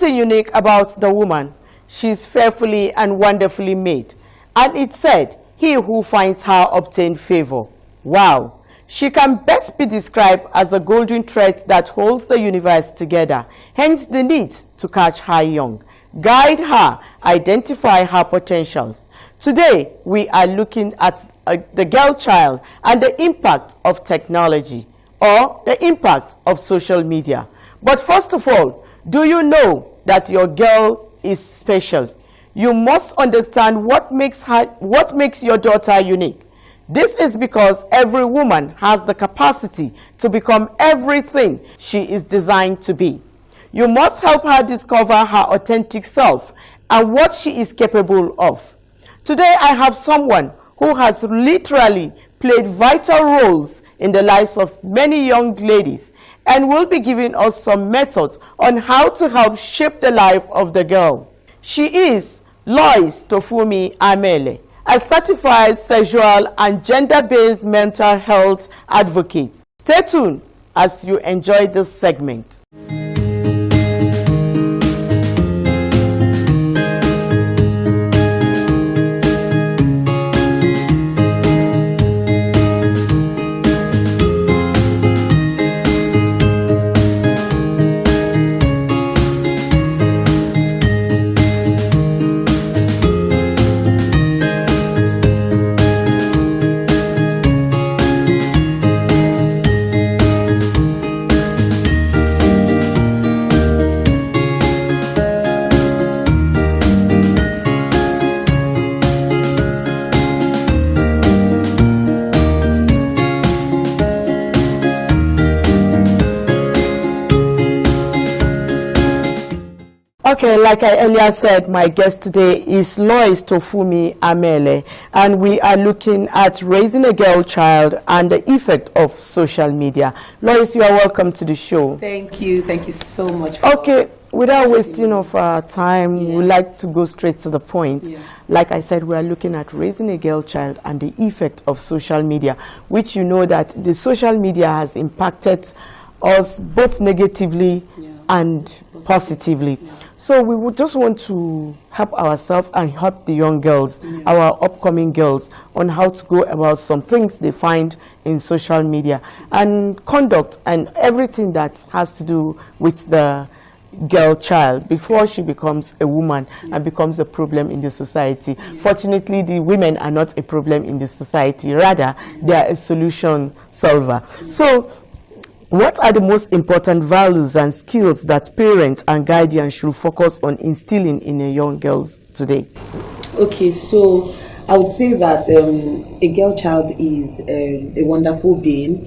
something unique about the woman. She's fearfully and wonderfully made. And it said, he who finds her obtain favor. Wow. She can best be described as a golden thread that holds the universe together. Hence the need to catch her young, guide her, identify her potentials. Today, we are looking at the girl child and the impact of technology or the impact of social media. But first of all, do you know that your girl is special? You must understand what makes your daughter unique. This is because every woman has the capacity to become everything she is designed to be. You must help her discover her authentic self and what she is capable of. Today, I have someone who has literally played vital roles in the lives of many young ladies and will be giving us some methods on how to help shape the life of the girl. She is Lois Tofumi Amele, a certified sexual and gender-based mental health advocate. Stay tuned as you enjoy this segment. Okay, like I earlier said, my guest today is Lois Tofumi Amele, and we are looking at raising a girl child and the effect of social media. Lois, you are welcome to the show. Thank you so much. Okay, without wasting of our time, we'd like to go straight to the point. Like I said, we are looking at raising a girl child and the effect of social media, which you know that the social media has impacted us both negatively and positively. So we would just want to help ourselves and help the young girls, our upcoming girls, on how to go about some things they find in social media and conduct and everything that has to do with the girl child before she becomes a woman and becomes a problem in the society. Fortunately, the women are not a problem in the society. Rather, they are a solution solver. So what are the most important values and skills that parents and guardians should focus on instilling in a young girl today? Okay, so I would say that a girl child is a wonderful being,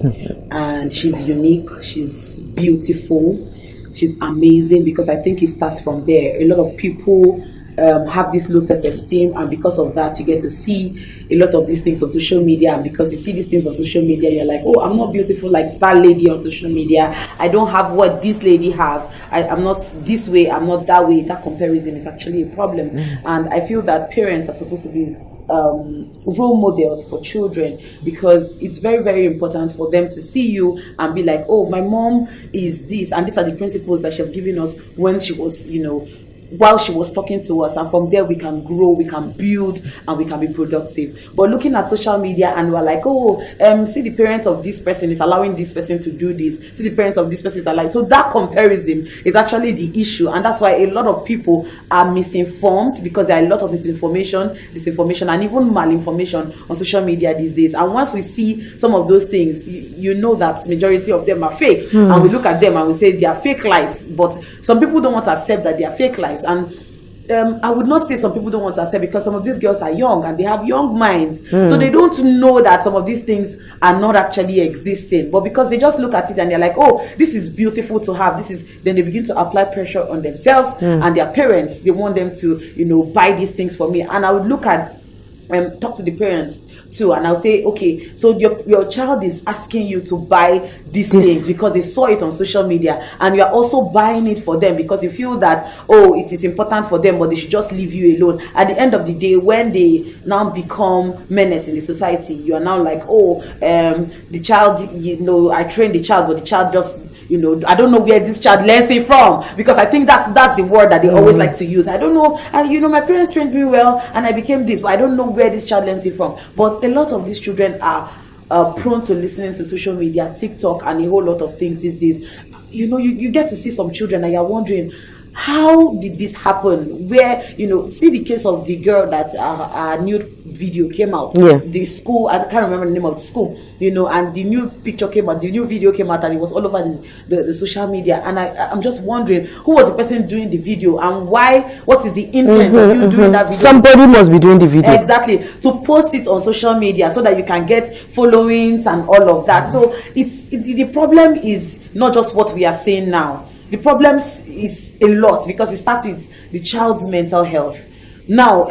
and she's unique, she's beautiful, she's amazing, because I think it starts from there. A lot of people have this low self-esteem, and because of that you get to see a lot of these things on social media, and because you see these things on social media you're like, oh, I'm not beautiful like that lady on social media, I don't have what this lady have, I'm not this way, I'm not that way. That comparison is actually a problem. And I feel that parents are supposed to be role models for children, because it's very, very important for them to see you and be like, oh, my mom is this, and these are the principles that she has given us when she was, you know, while she was talking to us, and from there we can grow, we can build, and we can be productive. But looking at social media and we're like, oh, see the parent of this person is allowing this person to do this, see the parent of this person is allowing, so that comparison is actually the issue. And that's why a lot of people are misinformed, because there are a lot of disinformation and even malinformation on social media these days. And once we see some of those things, you know that majority of them are fake, and we look at them and we say they are fake life. But some people don't want to accept that they are fake lives. And I would not say some people don't want to accept, because some of these girls are young and they have young minds, so they don't know that some of these things are not actually existing. But because they just look at it and they're like, oh, this is beautiful to have, this is, then they begin to apply pressure on themselves and their parents. They want them to, you know, buy these things for me. And I would look at talk to the parents too, and I'll say, okay, so your child is asking you to buy these things because they saw it on social media, and you are also buying it for them because you feel that, oh, it is important for them, but they should just leave you alone. At the end of the day, when they now become menace in the society, you are now like, oh, the child, I trained the child, but the child just, I don't know where this child learns it from, because I think that's the word that they always like to use. I don't know, and my parents trained me well and I became this, but I don't know where this child learns it from. But a lot of these children are prone to listening to social media, TikTok, and a whole lot of things these days. You get to see some children and you're wondering, how did this happen? Where, see the case of the girl that a nude video came out. Yeah. The school, I can't remember the name of the school, and the new picture came out, the new video came out, and it was all over the social media. And I'm just wondering, who was the person doing the video, and why? What is the intent of you doing that video? Somebody must be doing the video. Exactly. To post it on social media so that you can get followings and all of that. So the problem is not just what we are saying now. The problem is a lot, because it starts with the child's mental health. Now,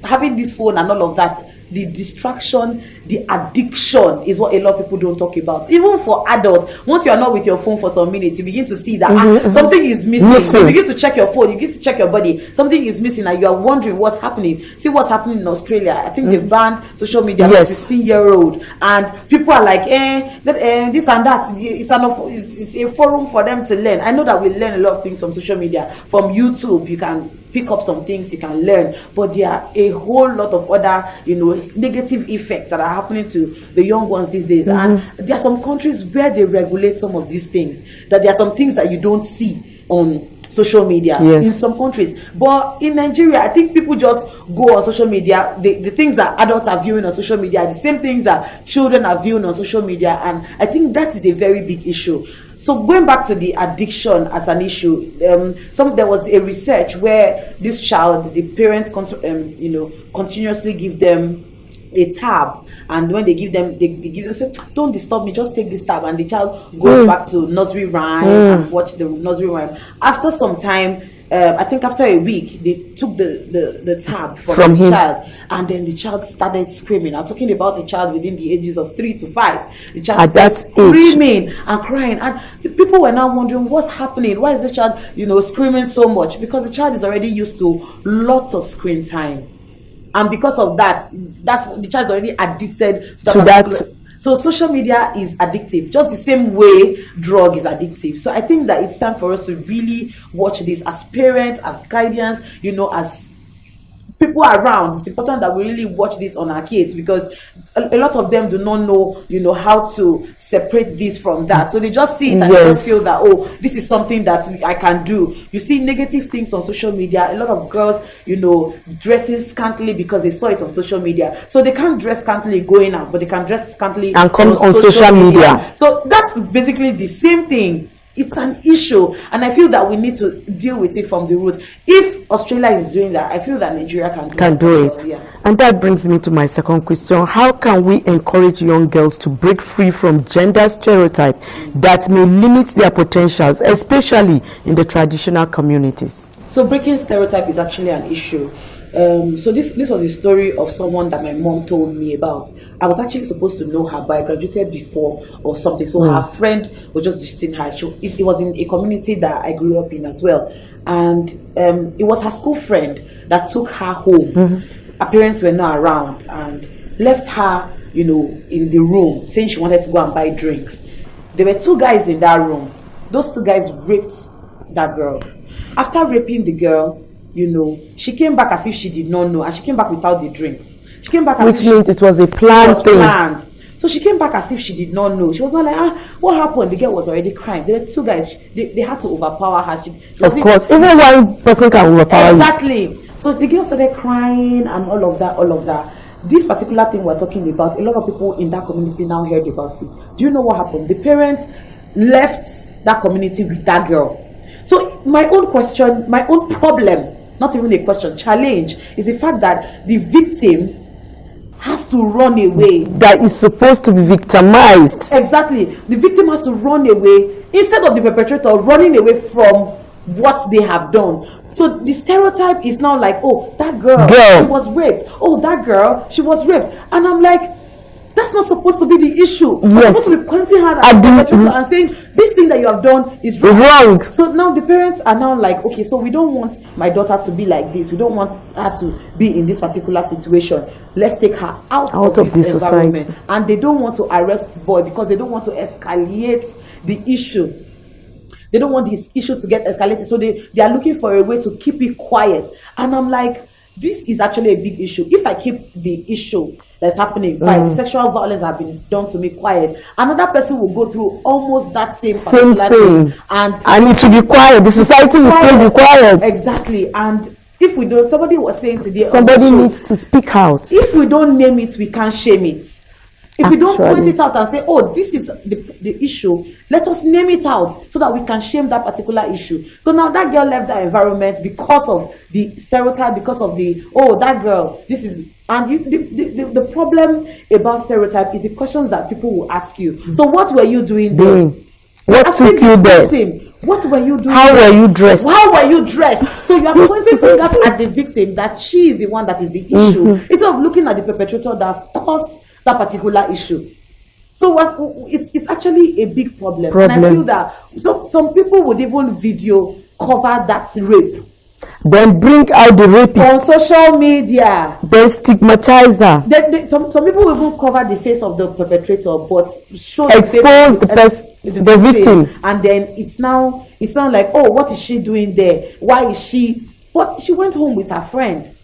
having this phone and all of that, the distraction, the addiction is what a lot of people don't talk about. Even for adults, once you are not with your phone for some minutes, you begin to see that something is missing. You begin to check your phone, you begin to check your body, something is missing, and you are wondering what's happening. See what's happening in Australia. I think they banned social media for 16-year-old, and people are like, this and that. It's a forum for them to learn. I know that we learn a lot of things from social media. From YouTube, you can pick up some things, you can learn, but there are a whole lot of other negative effects that are happening to the young ones these days. And there are some countries where they regulate some of these things, that there are some things that you don't see on social media in some countries. But in Nigeria, I think people just go on social media, the things that adults are viewing on social media are the same things that children are viewing on social media, and I think that is a very big issue. So going back to the addiction as an issue, there was a research where this child, the parents, continuously give them a tab, and when they give them, say, don't disturb me, just take this tab, and the child goes back to nursery rhyme and watch the nursery rhyme. After some time, I think after a week, they took the tab from the child, and then the child started screaming. I'm talking about a child within the ages of 3 to 5. The child started screaming and crying, and the people were now wondering what's happening. Why is this child, screaming so much? Because the child is already used to lots of screen time, and because of that, the child is already addicted to that. So social media is addictive, just the same way drug is addictive. So I think that it's time for us to really watch this as parents, as guardians, as people around. It's important that we really watch this on our kids, because a lot of them do not know, how to separate this from that. So they just see it and they just feel that, oh, this is something that I can do. You see negative things on social media. A lot of girls, dressing scantily because they saw it on social media. So they can't dress scantily going out, but they can dress scantily and come on social media. So that's basically the same thing. It's an issue, and I feel that we need to deal with it from the root. If Australia is doing that, I feel that Nigeria can do it. Yeah. And that brings me to my second question. How can we encourage young girls to break free from gender stereotype that may limit their potentials, especially in the traditional communities? So breaking stereotype is actually an issue. So this was a story of someone that my mom told me about. I was actually supposed to know her, but I graduated before or something. So her friend was just visiting her. It was in a community that I grew up in as well. And it was her school friend that took her home. Her parents were not around and left her, in the room, saying she wanted to go and buy drinks. There were 2 guys in that room. Those 2 guys raped that girl. After raping the girl, she came back as if she did not know, and she came back without the drinks. She came back, which means it was a planned thing. So she came back as if she did not know. She was not like, what happened? The girl was already crying. There were 2 guys. They had to overpower her. Of course, even one person can overpower you. Exactly. So the girl started crying and all of that. This particular thing we're talking about, a lot of people in that community now heard about it. Do you know what happened? The parents left that community with that girl. So my own problem, not even a question, challenge, is the fact that the victim has to run away. That is supposed to be victimized. Exactly. The victim has to run away instead of the perpetrator running away from what they have done. So the stereotype is now like, oh, that girl. She was raped. Oh, that girl, she was raped. And I'm like, that's not supposed to be the issue. You're supposed to be pointing her at the perpetrator and saying, this thing that you have done is wrong. So now the parents are now like, okay, so we don't want my daughter to be like this. We don't want her to be in this particular situation. Let's take her out of this environment. Society. And they don't want to arrest the boy because they don't want to escalate the issue. They don't want this issue to get escalated. So they are looking for a way to keep it quiet. And I'm like, this is actually a big issue. If I keep the issue that's happening, by sexual violence have been done to me quiet, another person will go through almost that same thing, and it will be quiet. The society will still be quiet. Exactly. And if we don't, somebody was saying today, somebody needs to speak out. If we don't name it, we can't shame it. If we don't point it out and say, oh, this is the issue, let us name it out so that we can shame that particular issue. So now that girl left that environment because of the stereotype, because of that girl, this is, and the problem about stereotype is the questions that people will ask you. So what were you doing there? What took you there? What were you doing? How were you dressed? How were you dressed? So you are pointing fingers at the victim that she is the one that is the issue, instead of looking at the perpetrator that caused that particular issue. So it's actually a big problem. And I feel that some people would even video cover that rape, then bring out the rapist on social media, then stigmatize her. Some people will even cover the face of the perpetrator, but expose the victim. And then it's now like, oh, what is she doing there? Why is she? But she went home with her friend,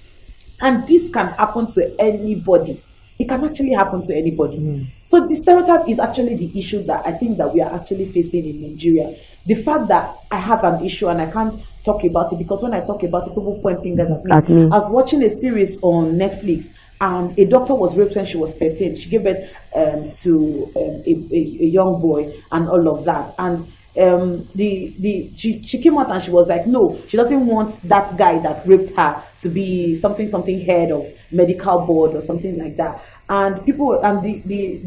and this can happen to anybody. It can actually happen to anybody. So the stereotype is actually the issue that I think that we are actually facing in Nigeria. The fact that I have an issue and I can't talk about it, because when I talk about it, people point fingers at me. I was watching a series on Netflix, and a doctor was raped when she was 13. She gave birth to a young boy and all of that. And she came out and she was like, no, she doesn't want that guy that raped her to be something head of medical board or something like that. And people, and the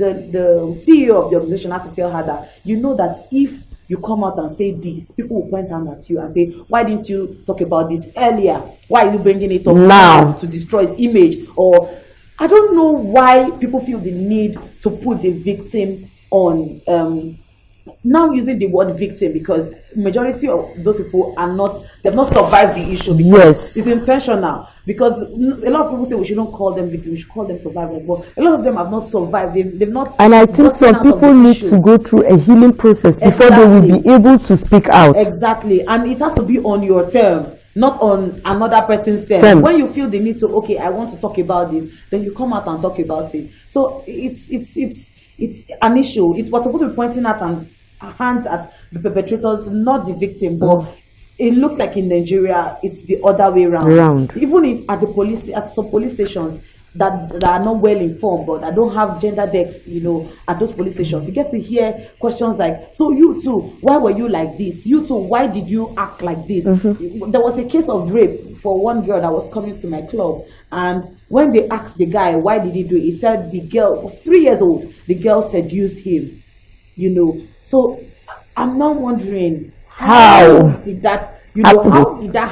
CEO of the organization had to tell her that, you know, that if you come out and say this, people will point hand at you and say, why didn't you talk about this earlier? Why are you bringing it up now to destroy his image? Or I don't know why people feel the need to put the victim on, now using the word victim, because majority of those people they've not survived the issue, because it's intentional. Because a lot of people say we shouldn't call them victims, we should call them survivors, but a lot of them have not survived. They've not. And I think some people need to go through a healing process before they will be able to speak out. Exactly, and it has to be on your term, not on another person's term. When you feel the need to, okay, I want to talk about this, then you come out and talk about it. So it's an issue. It's what's supposed to be pointing at and hands at the perpetrators, not the victim. But it looks like in Nigeria it's the other way around. Even at some police stations that are not well informed, but that don't have gender decks, at those police stations, you get to hear questions like, so you too, why were you like this? You too, why did you act like this? There was a case of rape for one girl that was coming to my club, and when they asked the guy why did he do it, he said the girl was 3 years old. The girl seduced him, So I'm now wondering, how did that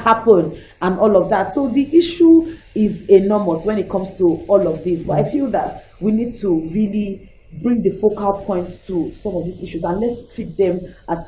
happen and all of that? So the issue is enormous when it comes to all of this. But I feel that we need to really bring the focal points to some of these issues, and let's treat them as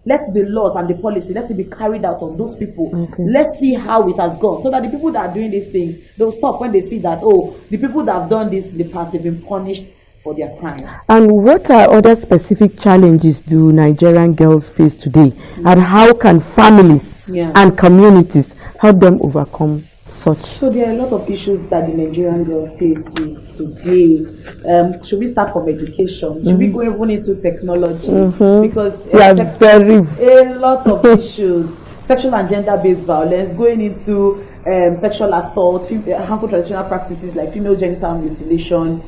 let the laws and the policy, let it be carried out on those people. Let's see how it has gone, so that the people that are doing these things, they'll stop when they see that, oh, the people that have done this in the past, they've been punished for their crime. And what are other specific challenges do Nigerian girls face today, and how can families and communities help them overcome such? So there are a lot of issues that the Nigerian girl faces today. Should we start from education? Should we go even into technology? Because a lot of issues, sexual and gender-based violence, going into sexual assault, harmful traditional practices like female genital mutilation,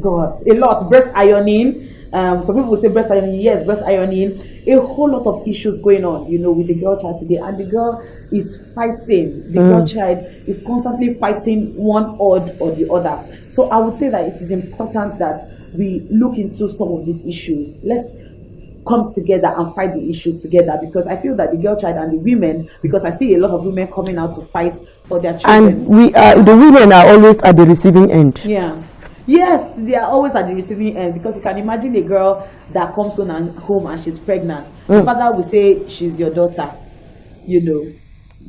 God, a lot, breast ironing. Some people will say breast ironing, yes, breast ironing. A whole lot of issues going on, with the girl child today, and the girl is fighting. The girl child is constantly fighting one odd or the other. So I would say that it is important that we look into some of these issues. Let's come together and fight the issue together, because I feel that the girl child and the women, because I see a lot of women coming out to fight for their children. And the women are always at the receiving end. Yeah. Yes, they are always at the receiving end, because you can imagine a girl that comes home and she's pregnant. The father will say, she's your daughter, you know.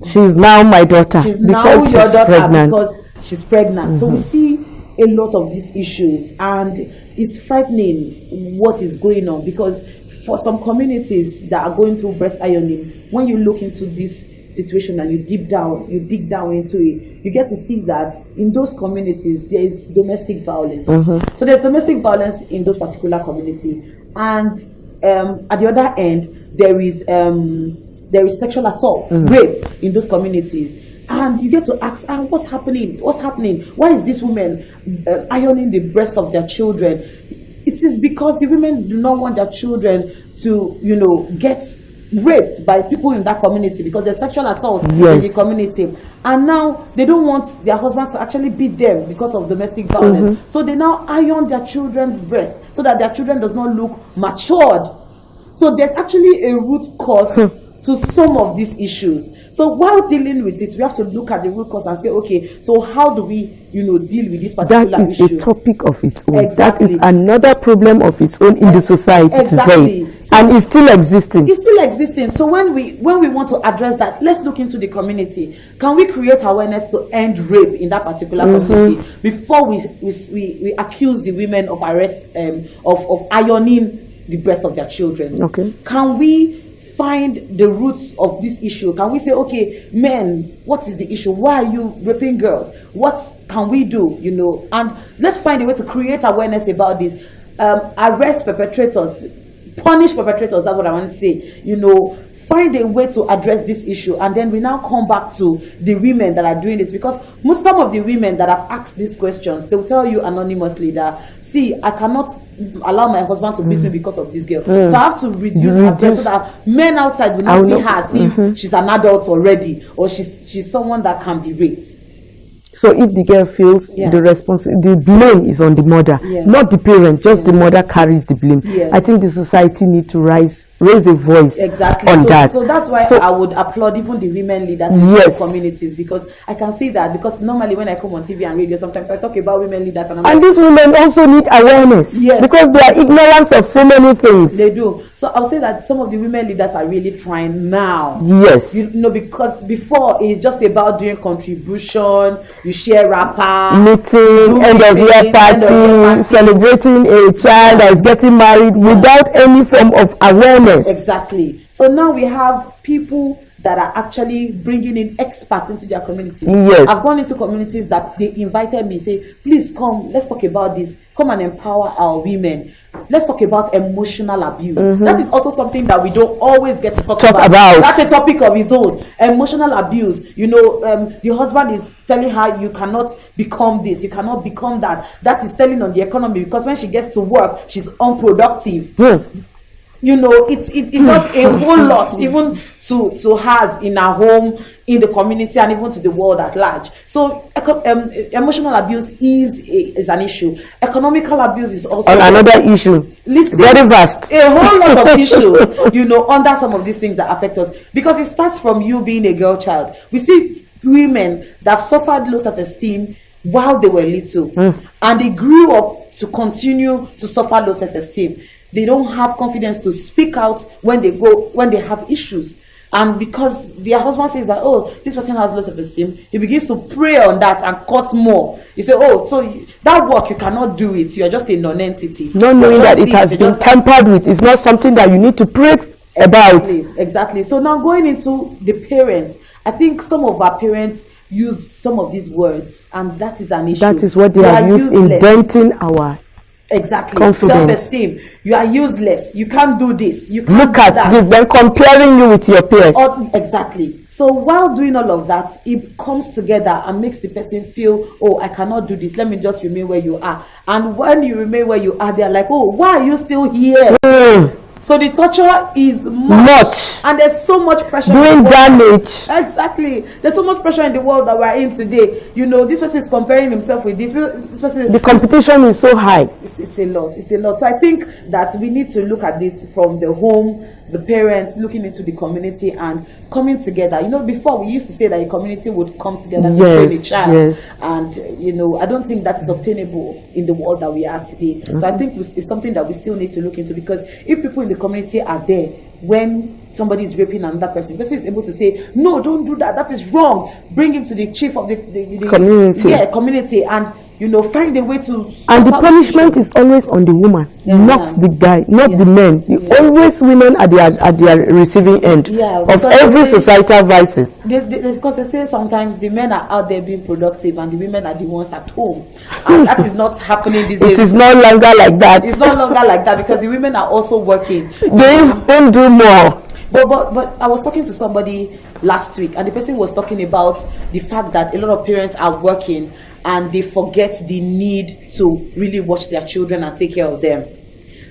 She's now my daughter. She's now your daughter because she's pregnant. So we see a lot of these issues, and it's frightening what is going on, because for some communities that are going through breast ironing, when you look into this situation and you dig down into it, you get to see that in those communities there is domestic violence. So there's domestic violence in those particular communities, and at the other end there is sexual assault, rape in those communities. And you get to ask, what's happening? Why is this woman ironing the breast of their children? It is because the women do not want their children to, you know, get raped by people in that community, because there's sexual assault in the community. And now they don't want their husbands to actually beat them because of domestic violence. So they now iron their children's breast so that their children does not look matured. So there's actually a root cause to some of these issues. So while dealing with it, we have to look at the root cause and say, okay, so how do we, you know, deal with this particular issue? That is a topic of its own. That is another problem of its own in the society today. So, and it's still existing. It's still existing. So when we want to address that, let's look into the community. Can we create awareness to end rape in that particular community before we accuse the women of of ironing the breast of their children? Okay. Can we find the roots of this issue? Can we say, okay, men, what is the issue? Why are you raping girls? What can we do? You know, and let's find a way to create awareness about this. Arrest perpetrators, punish perpetrators. That's what I want to say. You know, find a way to address this issue, and then we now come back to the women that are doing this, because some of the women that have asked these questions, they will tell you anonymously that, see, I cannot allow my husband to beat me because of this girl. So I have to reduce her breast so that men outside will not see her as if she's an adult already, or she's someone that can be raped. So if the girl feels the blame is on the mother, not the parent, just the mother carries the blame. I think the society need to raise a voice on that. So that's why I would applaud even the women leaders in the communities, because I can see that, because normally when I come on TV and radio, sometimes I talk about women leaders, and these women also need awareness, because they are ignorant of so many things. They do. So I'll say that some of the women leaders are really trying now. Yes. You know, because before it's just about doing contribution, you share wrapper, meeting, end of year party, celebrating a child that is getting married without any form of awareness. Exactly. So now we have people that are actually bringing in experts into their communities. Yes. I've gone into communities that they invited me, say, please come, let's talk about this. Come and empower our women. Let's talk about emotional abuse. That is also something that we don't always get to talk about. That's a topic of its own. Emotional abuse. You know, the husband is telling her, you cannot become this, you cannot become that. That is telling on the economy, because when she gets to work, she's unproductive. You know, it does a whole lot, even to her in her home, in the community, and even to the world at large. So emotional abuse is an issue. Economical abuse is also another issue. Very vast. A whole lot of issues, you know, under some of these things that affect us, because it starts from you being a girl child. We see women that suffered low self-esteem while they were little, and they grew up to continue to suffer low self-esteem. They don't have confidence to speak out when they have issues. And because their husband says that, oh, this person has low self-esteem, he begins to prey on that and cause more. He say, oh, so that work, you cannot do it. You are just a non-entity. Not knowing that it has been tampered with. It's not something that you need to pray about. Exactly. So now going into the parents, I think some of our parents use some of these words, and that is an issue. That is what they are used in denting our self-esteem. You are useless. You can't do this. You can't look at this. They're comparing you with your peers. Exactly. So while doing all of that, it comes together and makes the person feel, oh, I cannot do this. Let me just remain where you are. And when you remain where you are, they're like, oh, why are you still here? So the torture is much, and there's so much pressure. Doing damage. Exactly. There's so much pressure in the world that we're in today. You know, this person is comparing himself with this person. The competition is so high. It's a lot. It's a lot. So I think that we need to look at this from the home, the parents, looking into the community and coming together. You know, before we used to say that a community would come together to train a child. And, you know, I don't think that is obtainable in the world that we are today. So I think it's something that we still need to look into, because if people in the community are there when somebody is raping another person, the person is able to say, no, don't do that, that is wrong. Bring him to the chief of the community. Yeah, community, and you know, find a way to. And the punishment is always on the woman, not the guy, not the men. Always women at their receiving end of every societal vices. Because they say sometimes the men are out there being productive and the women are the ones at home, and that is not happening these days. It is no longer like that. It's no longer like that, because the women are also working. They even do more. But I was talking to somebody last week, and the person was talking about the fact that a lot of parents are working and they forget the need to really watch their children and take care of them.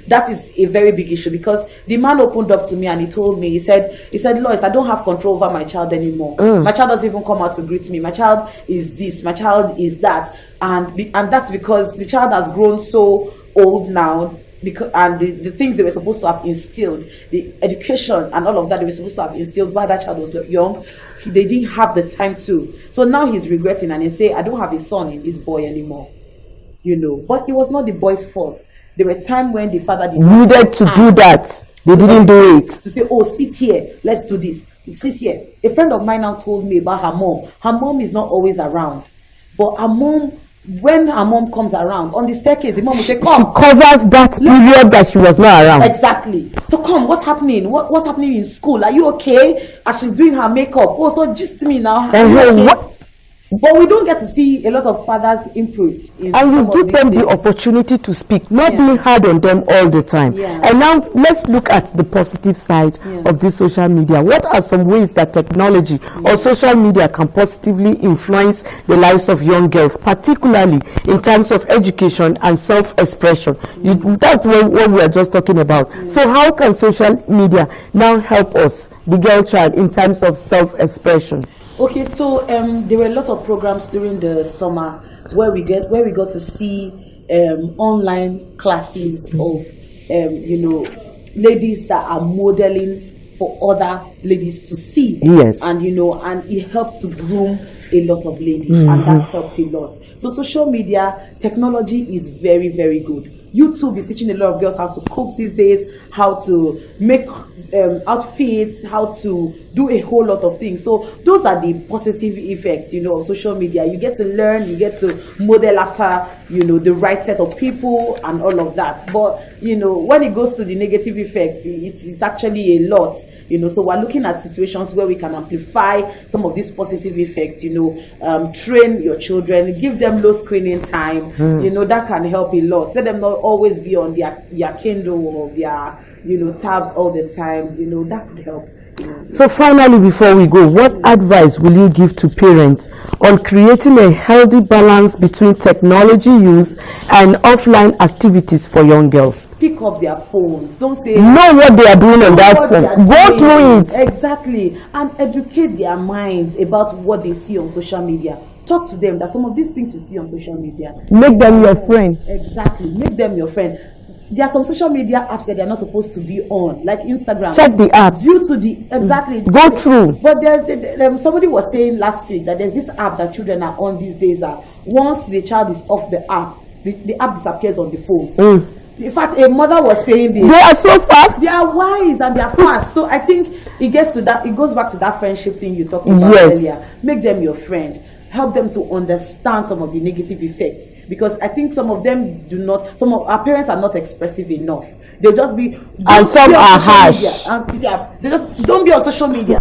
That is a very big issue, because the man opened up to me and he told me, he said, Lois, I don't have control over my child anymore. My child doesn't even come out to greet me. My child is this, my child is that, and that's because the child has grown so old now. Because the things they were supposed to have instilled, the education and all of that they were supposed to have instilled while that child was young, they didn't have the time to. So now he's regretting and he say, I don't have a son in this boy anymore. You know, but it was not the boy's fault. There were times when the father needed to do that. They didn't do it. To say, oh, sit here, let's do this. Sit here. A friend of mine now told me about her mom. Her mom is not always around, but her mom, when her mom comes around on the staircase, the mom will say, come. She covers that period that she was not around. Exactly. So come, what's happening? What's happening in school? Are you okay? As she's doing her makeup. Oh, so just me now. Okay? But we don't get to see a lot of fathers' input. And we give them the opportunity to speak, not being hard on them all the time. And now let's look at the positive side of this social media. What are some ways that technology or social media can positively influence the lives of young girls, particularly in terms of education and self-expression? That's what we are just talking about. So how can social media now help us, the girl child, in terms of self-expression? Okay, so there were a lot of programs during the summer where we got to see online classes of you know, ladies that are modeling for other ladies to see. And you know, and it helps to groom a lot of ladies, and that helped a lot. So social media technology is very, very good. YouTube is teaching a lot of girls how to cook these days, how to make outfits, how to do a whole lot of things. So those are the positive effects, you know, of social media. You get to learn, you get to model after, you know, the right set of people and all of that. But, you know, when it goes to the negative effects, it's actually a lot. You know, so we're looking at situations where we can amplify some of these positive effects, you know, train your children, give them low screening time, you know, that can help a lot. Let them not always be on their Kindle or their, you know, tabs all the time, you know, that could help. So finally, before we go, what advice will you give to parents on creating a healthy balance between technology use and offline activities for young girls? Pick up their phones. Don't say, know what they are doing on that phone. Go through it. Exactly. And educate their minds about what they see on social media. Talk to them that some of these things you see on social media, make them your friend. Exactly. Make them your friend. There are some social media apps that they're not supposed to be on, like Instagram. Check the apps. Due to the go through. But somebody was saying last week that there's this app that children are on these days. That once the child is off the app, the app disappears on the phone. In fact, a mother was saying this. They are so fast. They are wise and they are fast. So I think it gets to that. It goes back to that friendship thing you talked about earlier. Make them your friend. Help them to understand some of the negative effects. Because I think some of them do not, some of our parents are not expressive enough. They'll just be, and some are harsh. They just don't be on social media.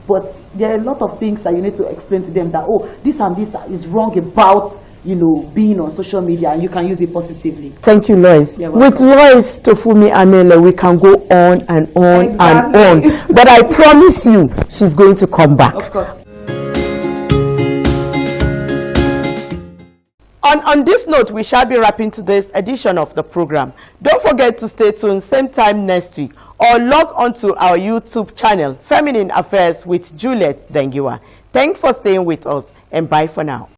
But there are a lot of things that you need to explain to them that, oh, this and this is wrong about, you know, being on social media, and you can use it positively. Thank you, Lois. With Lois Tofumi Anele, we can go on and on and on. But I promise you, she's going to come back. Of course. On this note, we shall be wrapping today's edition of the program. Don't forget to stay tuned same time next week, or log onto our YouTube channel, Feminine Affairs with Juliet Dengiwa. Thanks for staying with us, and bye for now.